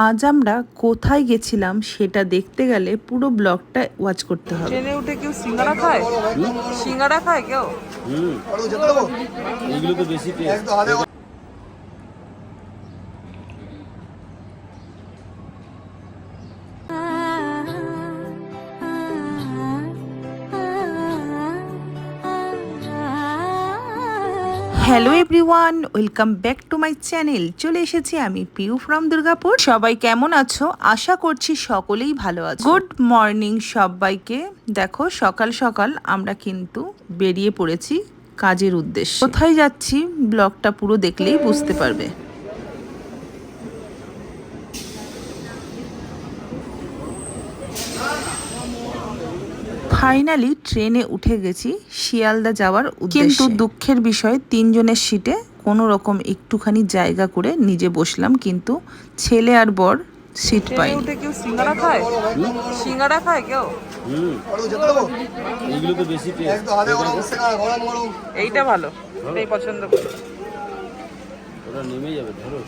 আজ আমরা কোথায় গেছিলাম সেটা দেখতে গেলে পুরো ব্লগটা ওয়াচ করতে হবে। ট্রেনে উঠে কেউ সিঙ্গারা খায়? সিঙ্গারা খায় কেউ? এগুলো তো বেশি test. Hello everyone, welcome back to my channel. চলে এসেছি আমি পিউ ফ্রম দুর্গাপুর। সবাই কেমন আছো? আশা করছি সকলেই ভালো আছো। গুড মর্নিং সবাইকে। দেখো সকাল সকাল আমরা কিন্তু বেরিয়ে পড়েছি কাজের উদ্দেশ্যে। কোথায় যাচ্ছি ব্লগটা পুরো দেখলেই বুঝতে পারবে। ফাইনালি ট্রেনে উঠে গেছি শিয়ালদা যাওয়ার উদ্দেশ্যে। কিন্তু দুঃখের বিষয় 3 জনের সিটে কোনো রকম একটুখানি জায়গা করে নিজে বসলাম, কিন্তু ছেলে আর বর সিট পাইনি। উঠে কেউ সিঙ্গারা খায়? সিঙ্গারা খায় কেউ? এগুলো তো বেশি টেস্ট। এইটা ভালো, এটাই পছন্দ করি। ওরা নেমে যাবে, ধরো।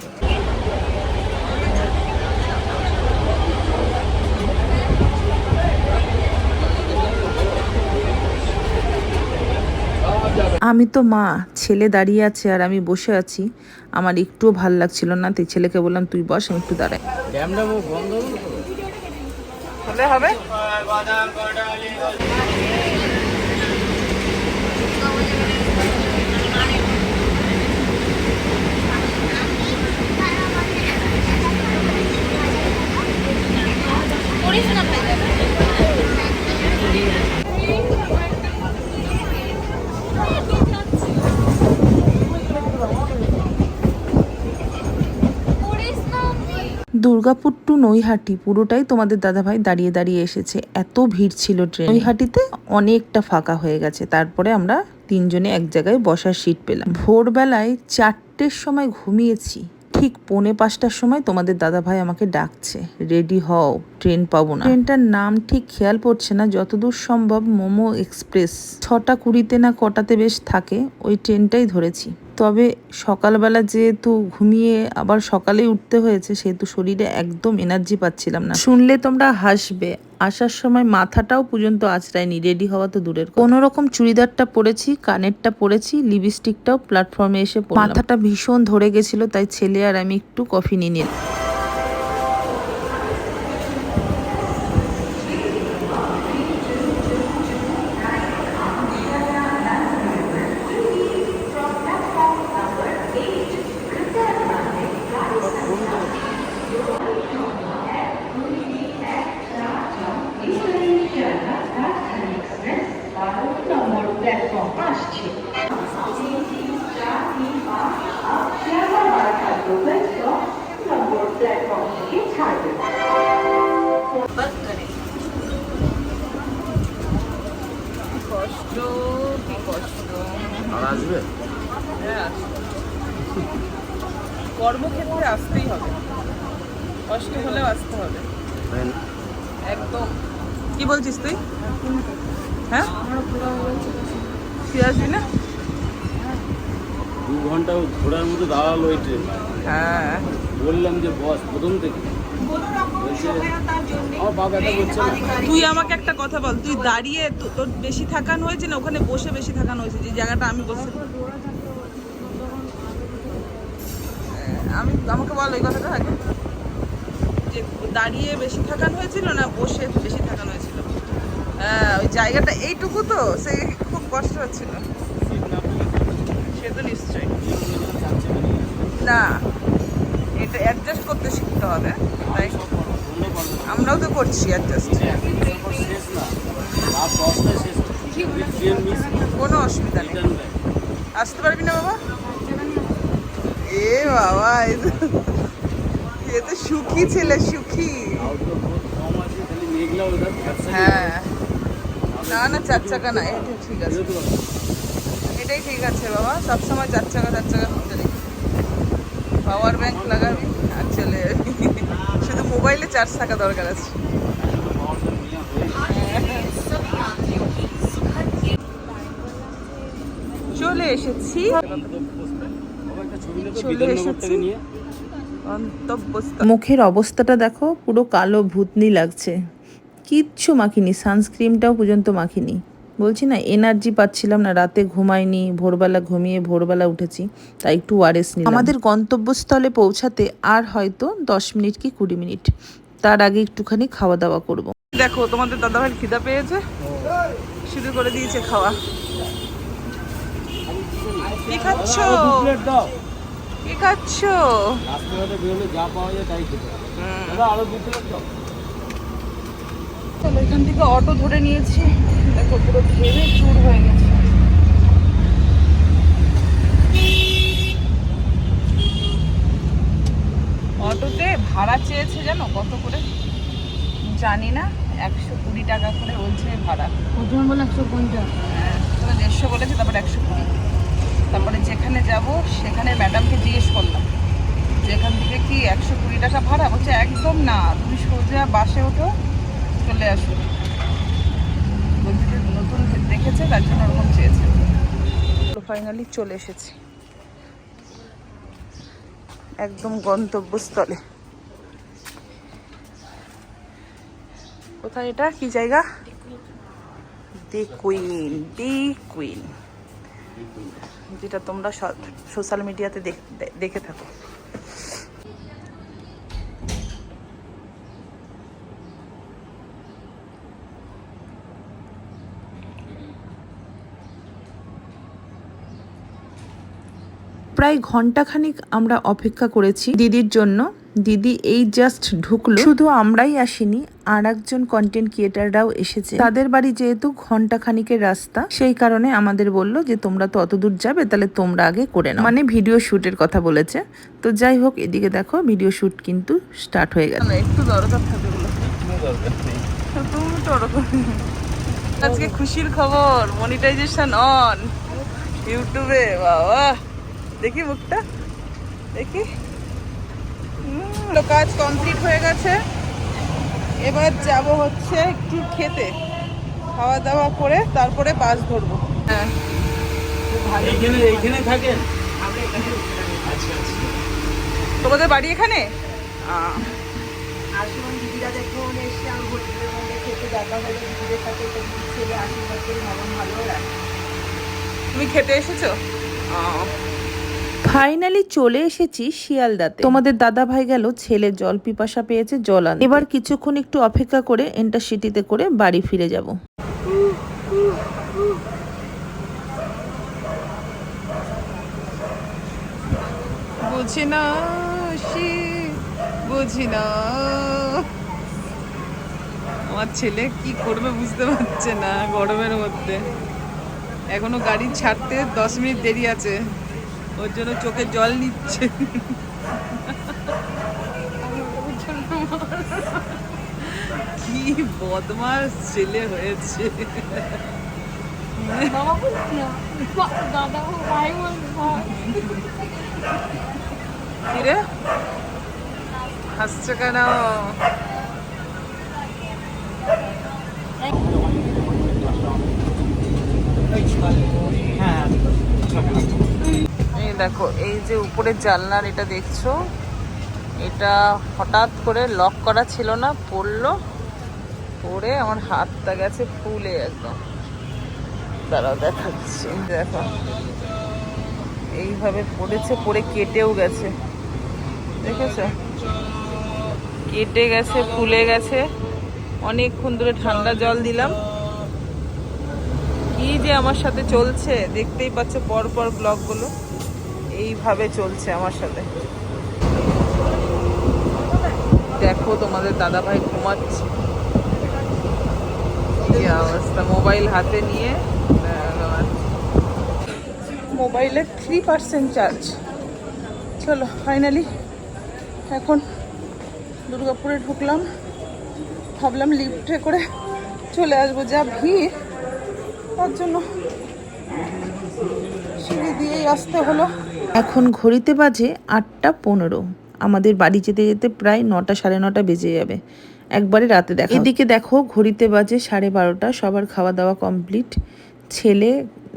আমি তো মা, ছেলে দাঁড়িয়ে আছে আর আমি বসে আছি। আমার একটুও ভাল লাগছিল না, তাই ছেলেকে বললাম তুই বস, আমি একটু দাঁড়াই। ড্যামটা বন্ধ হলে হবে। দুর্গাপুর টু নৈহাটি পুরোটাই তোমাদের দাদাভাই দাঁড়িয়ে দাঁড়িয়ে এসেছে। এত ভিড় ছিল ট্রেন। নৈহাটিতে অনেকটা ফাঁকা হয়ে গেছে। তারপরে আমরা 3 জনে এক জায়গায় বসার সিট পেলাম। ভোরবেলায় 4টের সময় ঘুমিয়েছি, ঠিক 4:45টার সময় তোমাদের দাদাভাই আমাকে ডাকছে, রেডি হও, ট্রেন পাবো না। ট্রেনটার নাম ঠিক খেয়াল পড়ছে না, যতদূর সম্ভব মোমো এক্সপ্রেস। 6:20 না কটাতে বেশ থাকে, ওই ট্রেনটাই ধরেছি। তবে সকালবেলা যেহেতু ঘুমিয়ে আবার সকালেই উঠতে হয়েছে, সেহেতু শরীরে একদম এনার্জি পাচ্ছিলাম না। শুনলে তোমরা হাসবে, আসার সময় মাথাটাও পর্যন্ত আঁচড়ায়নি, রেডি হওয়া তো দূরের। কোনো রকম চুড়িদারটা পরেছি, কানেরটা পরেছি, লিপস্টিকটাও প্ল্যাটফর্মে এসে পড়লাম। মাথাটা ভীষণ ধরে গেছিল, তাই ছেলে আর আমি একটু কফি নিয়ে নিলাম। কষ্ট, কি কষ্ট। আর আসবে? হ্যাঁ, আসবে। কর্মক্ষেত্রে আসতেই হবে, কষ্ট হলেও আসতে হবে একদম। কি বলছিস তুই? হ্যাঁ, তুই আসবি না? 2 ঘন্টা ঘোরার মতো দাঁড়ালো ওই ট্রেন। হ্যাঁ, বললাম যে বস প্রথম থেকে আমার পা ব্যথা করছে না। তুই আমাকে একটা কথা বল, তুই দাঁড়িয়ে তোর বেশি থাকান হয়েছে না ওখানে বসে বেশি থাকান হয়েছে? যে জায়গাটা আমি বসে, আমাকে বল ওই কথাটা আগে, যে দাঁড়িয়ে বেশি থাকান হয়েছিল না বসে বেশি থাকান হয়েছিল? হ্যাঁ, ওই জায়গাটা এইটুকু তো, সে খুব কষ্ট হচ্ছিল। সে তো নিশ্চয়ই না, এটা অ্যাডজাস্ট করতে শিখতে হবে, তাই আমরাও তো করছি অ্যাডজাস্ট। কোনো অসুবিধা নেই, আসতে পারবি না বাবা? এ বাবা, এ তো সুখী ছেলে, সুখী। হ্যাঁ, না না, 4 চাকা না, এটা ঠিক আছে, এটাই ঠিক আছে বাবা। সবসময় 4 চাকা খুঁজে রেখে পাওয়ার ব্যাংক লাগাবি আর চলে যাবি। শুধু মোবাইলে চার্জ থাকা দরকার আছে। চলে এসেছি, চলে এসেছি। গন্তব্যস্থল। মুখের অবস্থাটা দেখো, পুরো কালো ভূতনি লাগছে, কিচ্ছু মাখিনি, সানস্ক্রিনটাও পর্যন্ত মাখিনি। বলছি না, এনার্জি পাচ্ছিলাম না, রাতে ঘুমাইনি, ভোরবেলা ঘুমিয়ে ভোরবেলা উঠেছি, তাই একটু ওআরএস নিলাম। আমাদের গন্তব্যস্থলে পৌঁছাতে আর হয়তো 10 মিনিট কি 20 মিনিট, তার আগে একটুখানি খাওয়া দাওয়া করব। দেখো তোমাদের দাদাভাই খিদা পেয়েছে, শুরু করে দিয়েছে খাওয়া। কি খাচ্ছ? দু প্লেট দাও। কি খাচ্ছ? রাস্তাঘাটে বেরোলে যা পাওয়া যায় তাই খেতে হবে। দাদা আরো 2 প্লেট দাও। চলো, এখান থেকে অটো ধরে নিয়েছি, দেখো পুরো ঘেমে চুর হয়ে গেছে। অটোতে ভাড়া চেয়েছে জানো কত করে? জানি না, 120 টাকা করে বলছে ভাড়া। প্রথমে বলে 150। হ্যাঁ, তবে 150 বলেছে, তারপর 120। তারপরে যেখানে যাব সেখানে ম্যাডামকে জিজ্ঞেস করলাম যেখান থেকে কি 120 টাকা ভাড়া? বলছে একদম না, তুমি সোজা বাসে ওঠো, চলে আসো। বলছি যে নতুন দেখেছে তার জন্য ওরকম চেয়েছে। ফাইনালি চলে এসেছি একদম গন্তব্যস্থলে। কোথায় এটা? কি জায়গা? দি কুইন, দি কুইন, যেটা তোমরা সোশ্যাল মিডিয়াতে দেখে থাকো। প্রায় ঘন্টাখানিক আমরা অপেক্ষা করেছি দিদির জন্য। দিদি এই জাস্ট ঢুকলো, শুধু আমরাই আসিনি, আর একজন কন্টেন্ট ক্রিয়েটাররাও এসেছে। তাদের বাড়ি যেহেতু ঘন্টাখানিকের রাস্তা, সেই কারণে আমাদের বললো যে তোমরা তো অত দূর যাবে, তাহলে তোমরা আগে করে নাও, মানে ভিডিও শুটের কথা বলেছে। তো যাই হোক, এদিকে দেখো ভিডিও শুট কিন্তু স্টার্ট হয়ে গেল। একটু দরকার থাকে বলে কোনো দরকার নেই। তুমি তো ওরকম। আজকে খুশির খবর, মনিটাইজেশন অন ইউটিউবে। বাবা, দেখি মুখটা, দেখি। কাজ কমপ্লিট হয়ে গেছে, এবার যাব হচ্ছে একটু খেতে, খাওয়া দাওয়া করে তারপরে বাস ধরবো। হ্যাঁ, এইখানে থাকেন? আচ্ছা আচ্ছা। তোমাদের বাড়ি এখানে? আসুন দিদিরা দেখুন, এসে আমি হোটেলের মধ্যে খেতে দেখা হলো দিদিদের সাথে, একটা দিদির ছেলে আশীর্বাদ করে ভালো লাগে। তুমি খেতে এসেছো? ফাইনালি চলে এসেছি শিয়ালদাতে। তোমাদের দাদা ভাই গেল ছেলে জল পিপাসা পেয়েছে, জল আনতে। এবার কিছুক্ষণ একটু অপেক্ষা করে ইন্টারসিটিতে করে বাড়ি ফিরে যাব। বুঝি না, বুঝি না, আমার ছেলে কি করবে বুঝতে পারছে না গরমের মধ্যে। এখনো গাড়ি ছাড়তে 10 মিনিট দেরি আছে, ওর জন্য চোখে জল নিচ্ছে। কি বদমাস ছেলে হয়েছে। দাদা ভাই বলবো কিরে হাসছো কেন? এই দেখো, এই যে উপরের জানলার এটা দেখছো, এটা হঠাৎ করে লক করা ছিল না, পড়লো, পড়ে আমার হাতটা গেছে ফুলে একদম। দাঁড়াও দেখাচ্ছি, দেখো এইভাবে পড়েছে, পড়ে কেটেও গেছে, দেখেছো? কেটে গেছে, ফুলে গেছে। অনেকক্ষণ ধরে ঠান্ডা জল দিলাম। কি যে আমার সাথে চলছে দেখতেই পাচ্ছ, পরপর ব্লগগুলো এইভাবে চলছে আমার সাথে। দেখো তোমাদের দাদা ভাই ঘুমাচ্ছে, কি অবস্থা, মোবাইল হাতে নিয়ে। মোবাইলে 3% চার্জ। চলো ফাইনালি এখন দুর্গাপুরে ঢুকলাম, ভাবলাম লিফটে করে চলে আসবো, যা ভিড় তার জন্য সিঁড়ি দিয়েই আসতে হলো। এখন ঘড়িতে বাজে 8টা 15। আমাদের বাড়ি যেতে যেতে প্রায় 9টা 9:30 বেজে যাবে, একবারে রাতে দেখা। এদিকে দেখো ঘড়িতে বাজে 12:30, সবার খাওয়া দাওয়া কমপ্লিট। ছেলে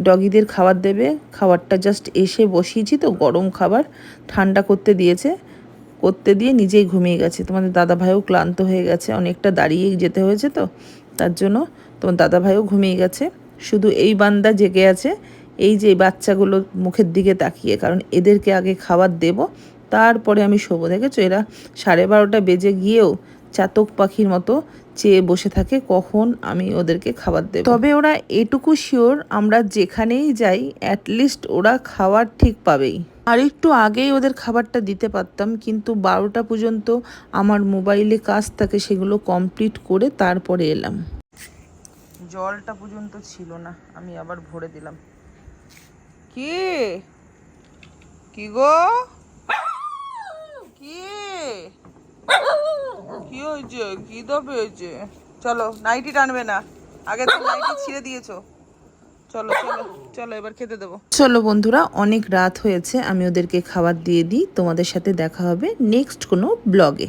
ডগিদের খাবার দেবে, খাবারটা জাস্ট এসে বসিয়েছি তো, গরম খাবার ঠান্ডা করতে দিয়েছে। করতে দিয়ে নিজেই ঘুমিয়ে গেছে। তোমাদের দাদা ভাইও ক্লান্ত হয়ে গেছে, অনেকটা দাঁড়িয়ে যেতে হয়েছে তো, তার জন্য তোমার দাদা ভাইও ঘুমিয়ে গেছে। শুধু এই বান্দা জেগে আছে, এই যে বাচ্চাগুলো মুখের দিকে তাকিয়ে, কারণ এদেরকে আগে খাবার দেব, তারপরে আমি শোবো। দেখেছো এরা 12:30 বেজে গিয়েও চাতক পাখির মতো চেয়ে বসে থাকে কখন আমি ওদেরকে খাবার দেব। তবে ওরা এটুকু শিওর, আমরা যেখানেই যাই অ্যাটলিস্ট ওরা খাবার ঠিক পাবেই। আর একটু আগেই ওদের খাবারটা দিতে পারতাম, কিন্তু 12টা পর্যন্ত আমার মোবাইলে কাজ থাকে, সেগুলো কমপ্লিট করে তারপরে এলাম। জলটা পর্যন্ত ছিল না, আমি আবার ভরে দিলাম। কি কি গো, কি কি হয়েছে, কি দাবে হয়েছে? চলো, নাইটি টানবে না, আগে তো নাইটি ছিঁড়ে দিয়েছো। চলো চলো চলো, এবার খেতে দেবো। চলো বন্ধুরা, অনেক রাত হয়েছে, আমি ওদেরকে খাবার দিয়ে দিই। তোমাদের সাথে দেখা হবে নেক্সট কোনো ব্লগে।